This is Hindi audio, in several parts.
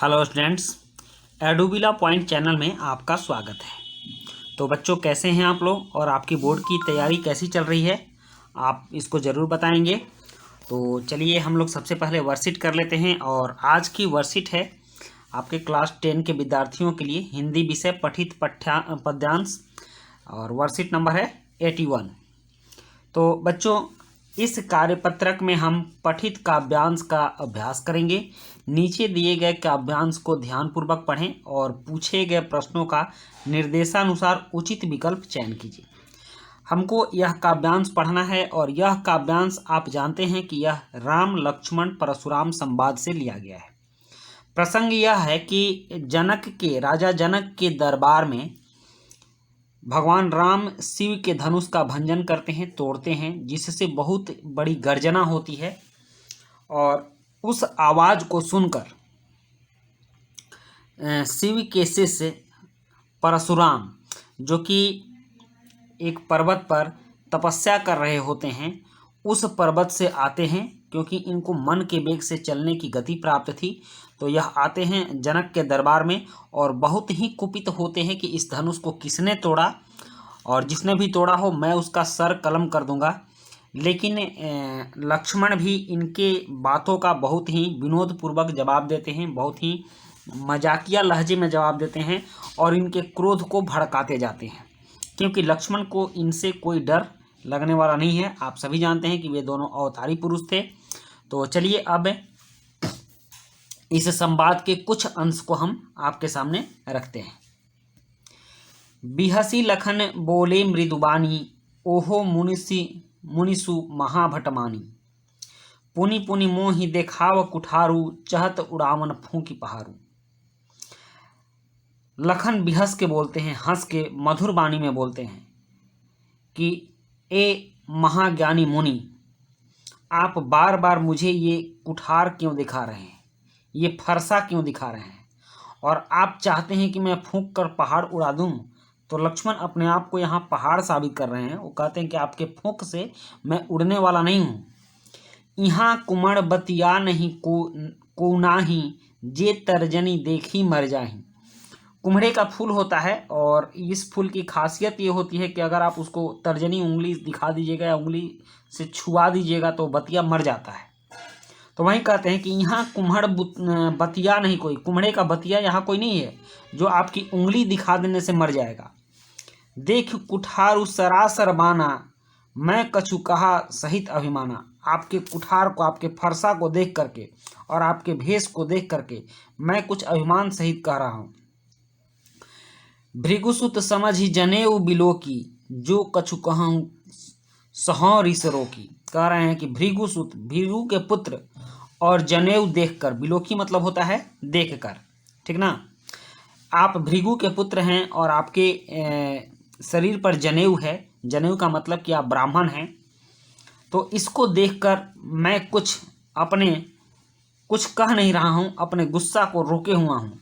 हेलो स्टूडेंट्स, एडुबिला पॉइंट चैनल में आपका स्वागत है। तो बच्चों, कैसे हैं आप लोग और आपकी बोर्ड की तैयारी कैसी चल रही है, आप इसको ज़रूर बताएंगे। तो चलिए हम लोग सबसे पहले वर्कशीट कर लेते हैं। और आज की वर्कशीट है आपके क्लास 10 के विद्यार्थियों के लिए हिंदी विषय पठित पद्यांश, और वर्कशीट नंबर है 81। तो बच्चों, इस कार्यपत्रक में हम पठित काव्यांश का अभ्यास करेंगे। नीचे दिए गए काव्यांश को ध्यानपूर्वक पढ़ें और पूछे गए प्रश्नों का निर्देशानुसार उचित विकल्प चयन कीजिए। हमको यह काव्यांश पढ़ना है और यह काव्यांश आप जानते हैं कि यह राम लक्ष्मण परशुराम संवाद से लिया गया है। प्रसंग यह है कि राजा जनक के दरबार में भगवान राम शिव के धनुष का भंजन करते हैं, तोड़ते हैं, जिससे बहुत बड़ी गर्जना होती है। और उस आवाज़ को सुनकर शिव के शिष्य परशुराम, जो कि एक पर्वत पर तपस्या कर रहे होते हैं, उस पर्वत से आते हैं। क्योंकि इनको मन के वेग से चलने की गति प्राप्त थी, तो यह आते हैं जनक के दरबार में और बहुत ही कुपित होते हैं कि इस धनुष को किसने तोड़ा, और जिसने भी तोड़ा हो मैं उसका सर कलम कर दूंगा। लेकिन लक्ष्मण भी इनके बातों का बहुत ही विनोदपूर्वक जवाब देते हैं, बहुत ही मजाकिया लहजे में जवाब देते हैं और इनके क्रोध को भड़काते जाते हैं। क्योंकि लक्ष्मण को इनसे कोई डर लगने वाला नहीं है। आप सभी जानते हैं कि वे दोनों अवतारी पुरुष थे। तो चलिए अब इस संवाद के कुछ अंश को हम आपके सामने रखते हैं। बिहसी लखन बोले मृदुबानी, ओहो मुनिसु महाभटमानी। पुनि पुनि मोहि देखाव कुठारू, चहत उड़ावन फूंकी पहारू। लखन बिहस के बोलते हैं, हंस के मधुर वाणी में बोलते हैं कि ए महाज्ञानी मुनि, आप बार बार मुझे ये कुठार क्यों दिखा रहे हैं, ये फरसा क्यों दिखा रहे हैं, और आप चाहते हैं कि मैं फूंक कर पहाड़ उड़ा दूं। तो लक्ष्मण अपने आप को यहाँ पहाड़ साबित कर रहे हैं। वो कहते हैं कि आपके फूंक से मैं उड़ने वाला नहीं हूँ। यहाँ कुमड़ बतिया नहीं को नाही, जे तर्जनी देखी मर जाही। कुम्हड़े का फूल होता है और इस फूल की खासियत ये होती है कि अगर आप उसको तर्जनी उंगली दिखा दीजिएगा या उंगली से छुआ दीजिएगा तो बतिया मर जाता है। तो वहीं कहते हैं कि यहाँ बतिया नहीं, कोई कुम्हड़े का बतिया यहाँ कोई नहीं है जो आपकी उंगली दिखा देने से मर जाएगा। देख कुठारू सरासर बाना, मैं कछु कहा सहित अभिमाना। आपके कुठार को, आपके फरसा को देख करके और आपके भेष को देख करके मैं कुछ अभिमान सहित कह रहा हूँ। भृगुसुत समझ ही जनेऊ बिलो की, जो कछु कहूँ सहो ऋषरो की। कह रहे हैं कि भृगुसुत, भृगु के पुत्र, और जनेऊ देखकर, बिलोकी मतलब होता है देखकर, ठीक ना। आप भृगु के पुत्र हैं और आपके शरीर पर जनेऊ है। जनेऊ का मतलब कि आप ब्राह्मण हैं। तो इसको देखकर मैं कुछ कह नहीं रहा हूँ, अपने गुस्सा को रोके हुआ हूँ।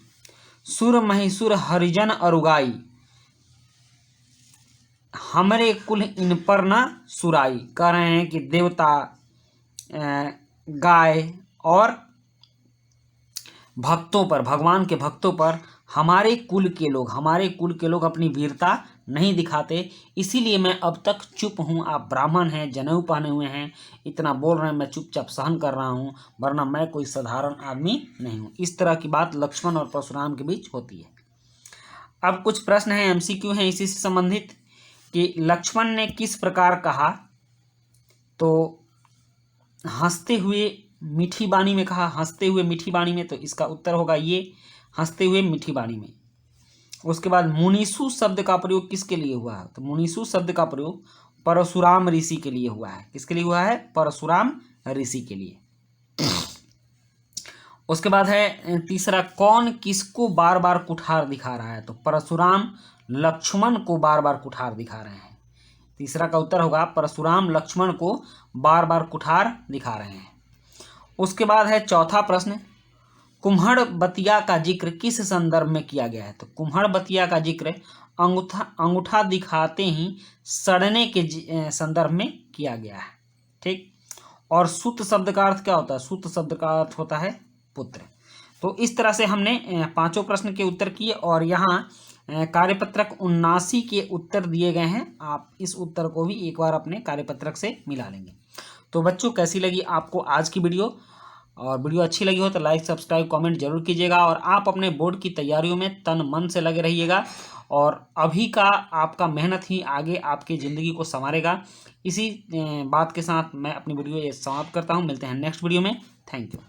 सुर महिसुर हरिजन अरुगाई, हमरे कुल इन पर न सुराई। कह रहे हैं कि देवता, गाय और भक्तों पर, भगवान के भक्तों पर हमारे कुल के लोग अपनी वीरता नहीं दिखाते, इसीलिए मैं अब तक चुप हूँ। आप ब्राह्मण हैं, जनेऊ पहने हुए हैं, इतना बोल रहे हैं, मैं चुपचाप सहन कर रहा हूँ, वरना मैं कोई साधारण आदमी नहीं हूँ। इस तरह की बात लक्ष्मण और परशुराम के बीच होती है। अब कुछ प्रश्न हैं, एमसीक्यू हैं इसी से संबंधित, कि लक्ष्मण ने किस प्रकार कहा। तो हंसते हुए मीठी वाणी में कहा, हंसते हुए मीठी वाणी में, तो इसका उत्तर होगा ये, हंसते हुए मीठी वाणी में। उसके बाद मुनीसु शब्द का प्रयोग किसके लिए हुआ है, तो मुनीसु शब्द का प्रयोग परशुराम ऋषि के लिए हुआ है। किसके लिए हुआ है, परशुराम ऋषि के लिए। उसके बाद है तीसरा, कौन किसको बार बार कुठार दिखा रहा है, तो परशुराम लक्ष्मण को बार बार कुठार दिखा रहे हैं। तीसरा का उत्तर होगा परशुराम लक्ष्मण को बार बार कुठार दिखा रहे हैं। उसके बाद है चौथा प्रश्न, कुम्हड़ बतिया का जिक्र किस संदर्भ में किया गया है, तो कुम्हड़ बतिया का जिक्र अंगूठा दिखाते ही सड़ने के संदर्भ में किया गया है, ठीक। और सुत शब्द का अर्थ क्या होता है, सुत शब्द का अर्थ होता है पुत्र। तो इस तरह से हमने पांचों प्रश्न के उत्तर किए और यहाँ कार्यपत्रक 79 के उत्तर दिए गए हैं। आप इस उत्तर को भी एक बार अपने कार्यपत्रक से मिला लेंगे। तो बच्चों, कैसी लगी आपको आज की वीडियो? और वीडियो अच्छी लगी हो तो लाइक, सब्सक्राइब, कमेंट जरूर कीजिएगा और आप अपने बोर्ड की तैयारियों में तन मन से लगे रहिएगा। और अभी का आपका मेहनत ही आगे आपकी ज़िंदगी को संवारेगा। इसी बात के साथ मैं अपनी वीडियो समाप्त करता हूँ। मिलते हैं नेक्स्ट वीडियो में। Thank you.